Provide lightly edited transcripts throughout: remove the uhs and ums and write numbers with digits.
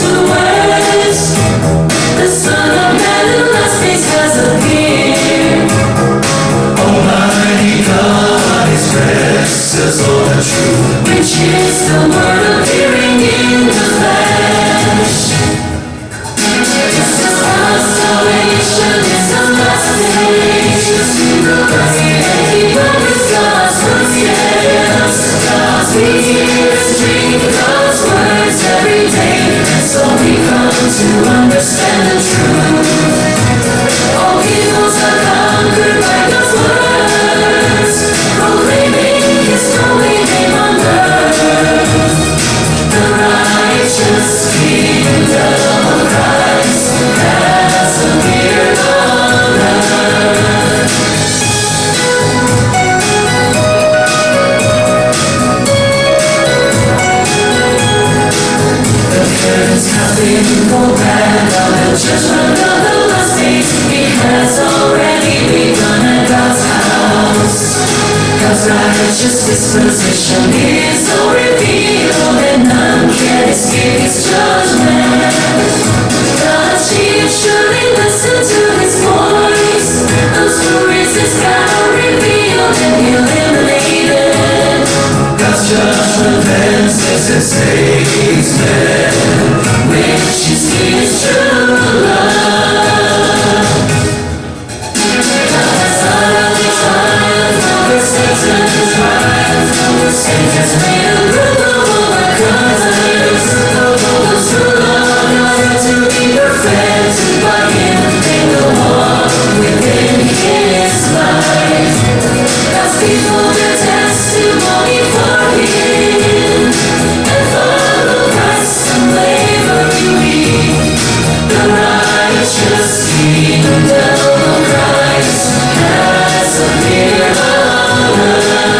to words. The Son of Man in last days has appeared. Almighty God is dressed as all the truth, Which is the word appearing in the flesh. This is our salvation, it's the last stage. The last and keep up with God's words, yes. God's we hear and drink God's words every day. And so we come to understand the truth. All evils are conquered by God's words. Proclaiming His holy name on earth. The righteous kingdom of Christ has appeared on earth. The heavens have been opened, now the judgment of the last days. It has already begun at God's house. God's righteous disposition is so revealed that none can escape His judgment. God's sheep surely listen to His voice. Those who resist God are revealed and eliminated. God's judgment then says and saves men, Which is His true love. God has utterly triumphed over Satan, Satan has made a group of overcomers. Those who love God to be perfected by Him, they will walk within His light. God's people their testimony for Him, and follow Christ unwaveringly. The righteous kingdom of Christ has appeared on earth.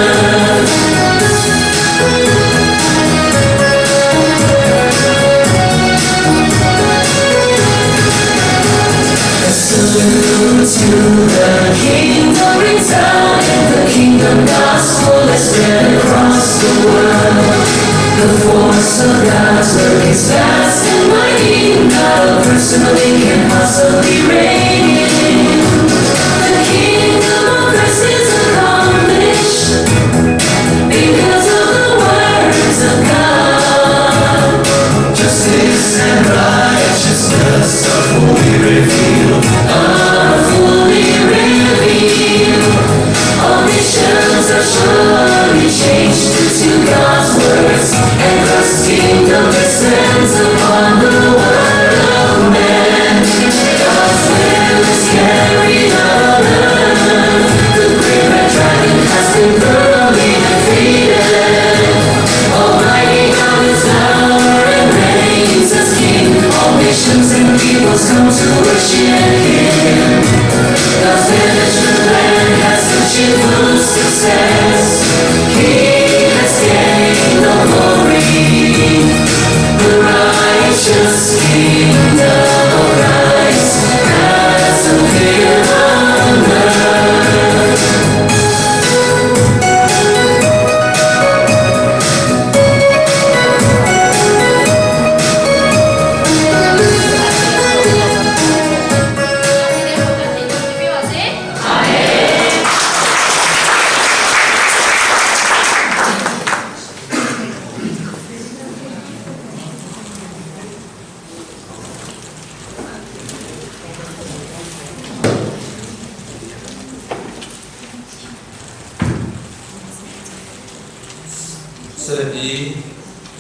A salute to the kingdom rings out, and the kingdom gospel is spread across the world. The force of God's work is vast and mighty, not a person living can possibly reign in. The kingdom of Christ is accomplished because of the words of God. justice and righteousness are fully revealed. Are fully revealed. All nations are surely changed to God's words, and God's kingdom descends upon the world of men. God's will is carried on earth. The great red dragon has been thoroughly defeated. Almighty God is power and reigns as King. All nations and peoples come to worship Him. God's finished plan has achieved full success. He has gained all glory. The righteous kingdom of Christ has appeared on earth. Sebenarnya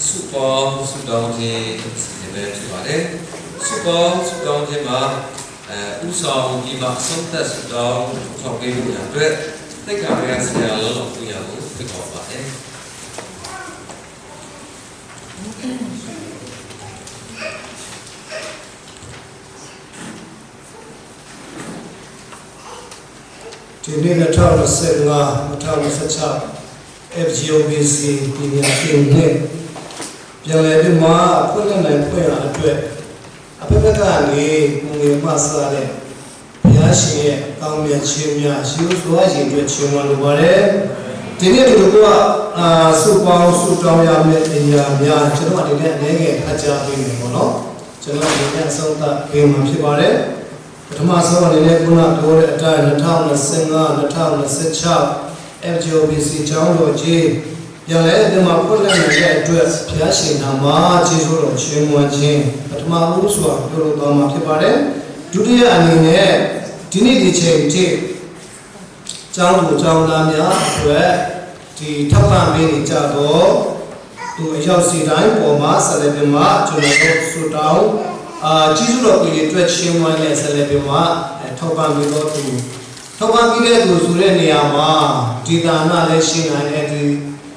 super sudah di sebenarnya cuma deh super sudah di mah usaha di maksud tak sudah sampai punya tu, tapi kalau saya lalu punya tu tidak apa deh. Jadi nak tahu sebenarnya, nak tahu secara FGOBC ini yang ni, yang lebih mah apa yang punya ada, apa mereka ni mungkin masa ni, ya sih, kami cuma siapa sahaja yang cuma luar ဒီနေ့ဒီလိုကစူပေါင်းစူတောင်းရမယ့်အရာများကျွန်တော်အနေနဲ့အနေငယ်အကြံပေးနေပေါ့နော်ကျွန်တော်အနေနဲ့အဆုံးသတ်ပေးမှာဖြစ်ပါတယ်ပထမဆုံးအနေနဲ့ခုနပြောတဲ့အတိုင်း2025-2026 FGOBC ကျောင်းတော်ကြီးပြန်လဲဒီမှာဖွင့်လှစ်နေတဲ့အတွက်ဖျားရှင်နာမှာကျေးဇူးတော်ချီးမွမ်းခြင်းပထမဦးစွာပြုလုပ်သွားမှာဖြစ်ပါတယ်ဒုတိယအနေနဲ့ဒီနေ့ဒီချိန်ထိကျောင်းသူကျောင်းသားများအတွက်ဒီထောက်ပံ့ပေးနေကြတော့သူအရောက်စီတိုင်းပေါ်မှာဆက်လက်ပြီးမှကျွန်တော်တို့ဆူတောင်းကျေးဇူးတော်ကိုအတွက်ချီးမွမ်းတဲ့ဆက်လက်ပြီးမှထောက်ပံ့ပေးတော့သူထောက်ပံ့ပေးတဲ့သူဆိုတဲ့နေရာမှာဒီဒါနလည်းရှိနိုင်တယ်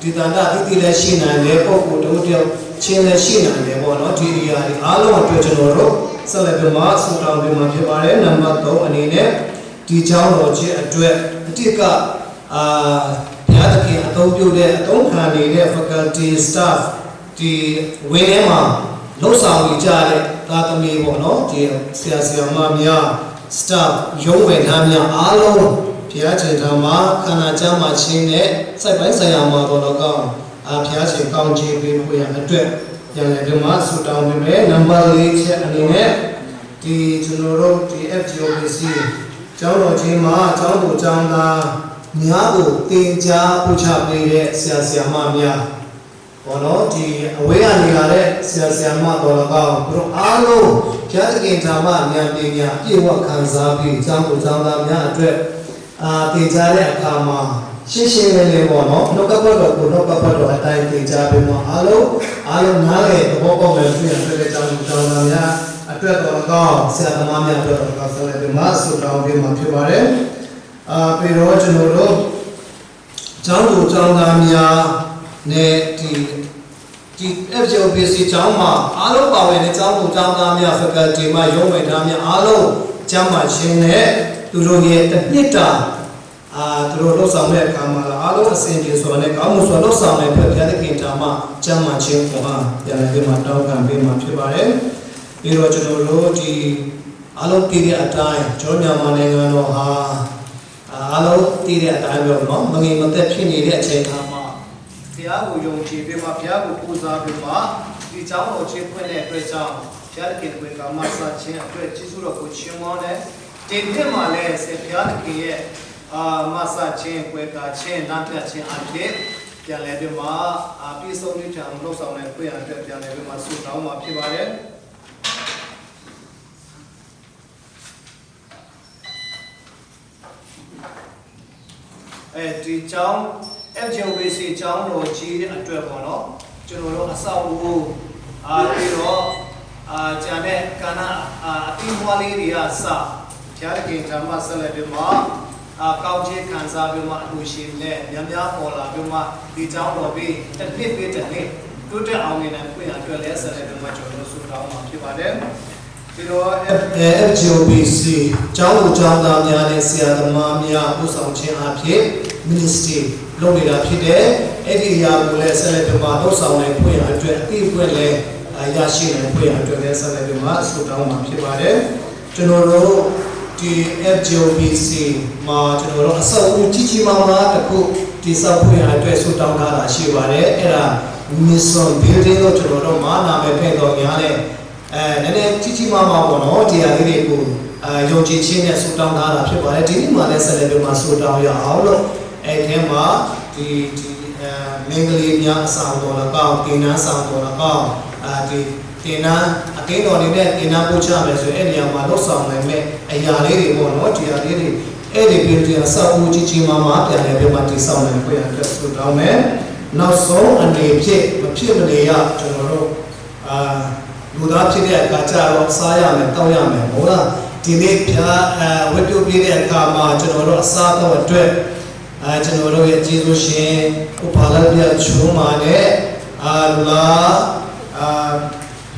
ဒီဒါနတိတိလည်းရှိနိုင်တယ်ပုဂ္ဂိုလ်တို့တယောက်ချင်းလည်းရှိနိုင်တယ်ပေါ့နော်ဒီနေရာဒီအားလုံးအတွက်ကျွန်တော်တို့ဆက်လက်ပြီးမှဆူတောင်းပေးမှာဖြစ်ပါတယ်နံပါတ်3အနေနဲ့ဒီကျောင်းတော်ကြီးအတွက်အတိတ်ကဘုရားသခင်အသုံးပြုတဲ့အသုံးခံနေတဲ့ faculty staff ဒီဝင်းထဲမှာလှုပ်ဆောင်နေကြတဲ့သားသမီးပေါ့နော်ဒီဆရာဆရာမများ staff ရုံးဝင်သားများအားလုံးဘုရားရှင်ထာမှာခန္ဓာကျမ်းမာခြင်းနဲ့စိုက်ပိုင်းဆိုင်ရာမှာတော့တော့ကောင်းဘုရားရှင်ကောင်းချီးပေးဖို့ရအတွက်ပြန်လည်ဒီမှာဆုတောင်းပေးမယ်နံပါတ်4ချက်အနေနဲ့ဒီကျွန်တော်တို့ဒီ FGOBC ကျောင်းတော်ကြီးမှာကျောင်းသူကျောင်းသားများကိုသင်ကြားပို့ချပေးတဲ့ဆရာဆရာမများဘောနော်ဒီအဝေးကနေလာတဲ့ဆရာဆရာမတော်တော်ကောင်းသူတို့အားလုံးဘုရားသခင်ဓမ္မဉာဏ်ပညာပြည့်ဝခံစားပြီးကျောင်းသူကျောင်းသားများအတွက်သင်ကြားတဲ့အခါမှာရှင်းရှင်းလင်းလင်းပေါ့နော်နှုတ်ကပတ်တော်ကိုနှုတ်ကပတ်တော်အတိုင်းသင်ကြားပြီးမှအားလုံးနားလည်သဘောပေါက်မယ်ဖြစ်ရတဲ့ကျောင်းသူကျောင်းသားများအတွက်တော်ကောင်းဆရာသမားများအတွက်တော်ကောင်းဆက်လက်ပြီးမှဆုတောင်းပေးမှာဖြစ်ပါတယ်ပြီးတော့ကျွန်တော်တို့ကျောင်းသူကျောင်းသားများနဲ့ဒီ FGOBC ကျောင်းမှာအားလုံးပါဝင်တဲ့ကျောင်းသူကျောင်းသားများ faculty မှာရုံးဝင်သားများအားလုံးကျမ်းမာခြင်းနဲ့သူတို့ရဲ့တစ်နှစ်တာသူတို့လှုပ်ဆောင်တဲ့အခါမှာအားလုံးအစဉ်ပြေစွာနဲ့ကောင်းမှုစွာလှုပ်ဆောင်တဲ့ဘုရားသခင်ဓမ္မကျမ်းမာခြင်းကိုပြန်လည်ပြီးမှတောင်းခံပေးမှာဖြစ်ပါတယ်ပြီးတော့ကျွန်တော်တို့ဒီအားလုံးတည်တဲ့အတိုင်းကျွန်တော်မြန်မာနိုင်ငံတော်ဟာအားလုံးတည်တဲ့အတိုင်းပြောနော်မငြိမ်မသက်ဖြစ်နေတဲ့အချိန်အခါမှာဘုရားကိုယုံကြည်ပြီးမှဘုရားကိုပူဇော်ပြီးမှဒီကျောင်းတော်ချင်းဖွင့်တဲ့အတွက်ကြောင့်ဘုရားသခင်ကိုကာမစာခြင်းအတွက်ကျေးဇူးတော်ကိုချီးမွမ်းတယ်ဒီနှစ်မှာလည်းဘုရားသခင်ရဲ့မဆာချင်းကွယ်ကာချင်းနာပြချင်းအဖြစ်ပြန်လည်ပြီးမှပြည့်စုံတဲ့ကြောင့်လှုပ်ဆောင်တဲ့ခွင့်အအတွက်ပြန်လည်ပြီးမှဆုတောင်းမှာဖြစ်ပါတယ်ဒီကျောင်း FGOBC ကျောင်းတော်ကြီးအတွက်ပေါ့နော်ကျွန်တော်တို့အဆောက်အဦပြီးတော့ဂျာနဲ့ကနာအတိမွားလေးတွေကစဘုရားခင်ဓမ္မဆက်လက်ပြီးမှကောင်းချီးခံစားပြီးမှအလူရှင်နဲ့များများပေါ်လာပြီးမှဒီကျောင်းတော်ပြီးတစ်နှစ်ပြီးတစ်နှစ်တိုးတက်အောင်နေနိုင်ခွင့်အတွက်လည်းဆက်လက်ပြီးမှကျွန်တော်တို့ဆုတောင်းမှာဖြစ်ပါတယ်ပြီးတော့ FGOBC ကျောင်းသူကျောင်းသားများနဲ့ဆရာသမားများပူဆောင်ခြင်းအဖြစ် ministry လုပ်နေတာဖြစ်တယ်အဲ့ဒီအရာကိုလည်းဆက်လက်ပြီးမှလှုပ်ဆောင်နိုင်ခွင့်အတွက်အသိအပွင့်လည်းရရှိနိုင်ခွင့်အတွက်လည်းဆက်လက်ပြီးမှဆုတောင်းမှာဖြစ်ပါတယ်ကျွန်တော်တို့ဒီ FGOBC မှာကျွန်တော်တို့အဆောက်အဦကြီးကြီးမားမားတစ်ခုတည်ဆောက်ခွင့်အတွက်ဆုတောင်းထားတာရှိပါတယ်အဲ့ဒါ Mission Building လို့ကျွန်တော်တို့မှာနာမည်ထည့်တော်များတဲ့နည်းနည်းကြီးကြီးမားမားပေါ့နော်ဒီဟာလေးတွေကိုယုံကြည်ခြင်းနဲ့ဆုတောင်းထားတာဖြစ်ပါတယ်ဒီနေ့မှာလည်းဆက်လက်ပြီးမှဆုတောင်းရအောင်လို့အဲ့ဒီမှာဒီမင်္ဂလိများအဆောင်တော်လည်းကောင်းတင်နန်းဆောင်တော်လည်းကောင်းဒီတင်နန်းအကင်းတော်တွေနဲ့တင်နန်းပို့ချမယ်ဆိုရင်အဲ့ဒီနေရာမှာလှုပ်ဆောင်နိုင်မဲ့အရာလေးတွေပေါ့နော်ဒီဟာလေးတွေအဲ့ဒီပြည်ပြည်အဆောက်အဦကြီးကြီးမားမားပြန်လည်ပြီးမှတည်ဆောက်နိုင်ခွင့်အတွက်ဆုတောင်းမယ်နောက်ဆုံးအနေဖြင့်မဖြစ်မနေရကျွန်တော်တို့လူသားဖြစ်တဲ့အခါကျတော့စားရမယ်တောက်ရမယ်ဟုတ်လားဒီနေ့ပြဝတ်ပြုပြတဲ့အခါမှာကျွန်တော်တို့အစားတော့အတွက်ကျွန်တော်တို့ရဲ့ကျေးဇူးရှင်ဥပါလပြချုံမာနဲ့လာ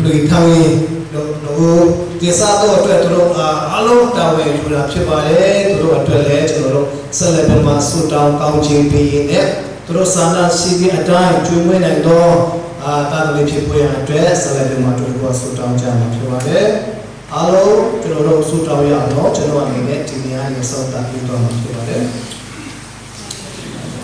လူထိုင်တို့ဒီစားတော့အတွက်တို့အလုံးတာဝန်ယူတာဖြစ်ပါတယ်တို့အတွက်လည်းကျွန်တော်တို့ဆက်လက်ပြီးမှဆုတောင်းကောင်းခြင်းပေးရင်လည်းတို့ဆန္ဒရှိတဲ့အတိုင်းကျွေးမွေးနိုင်တော့တာသမီဖြစ်ပွင့်ရအတွက်ဆက်လက်ပြီးမှတို့ဆုတောင်းကြမှာဖြစ်ပါတယ်အားလုံးကျွန်တော်တို့ဆုတောင်းရအောင်ကျွန်တော်အနေနဲ့ဒီနေ့ရဆောက်တာပြီးတော့မှာဖြစ်ပါတယ်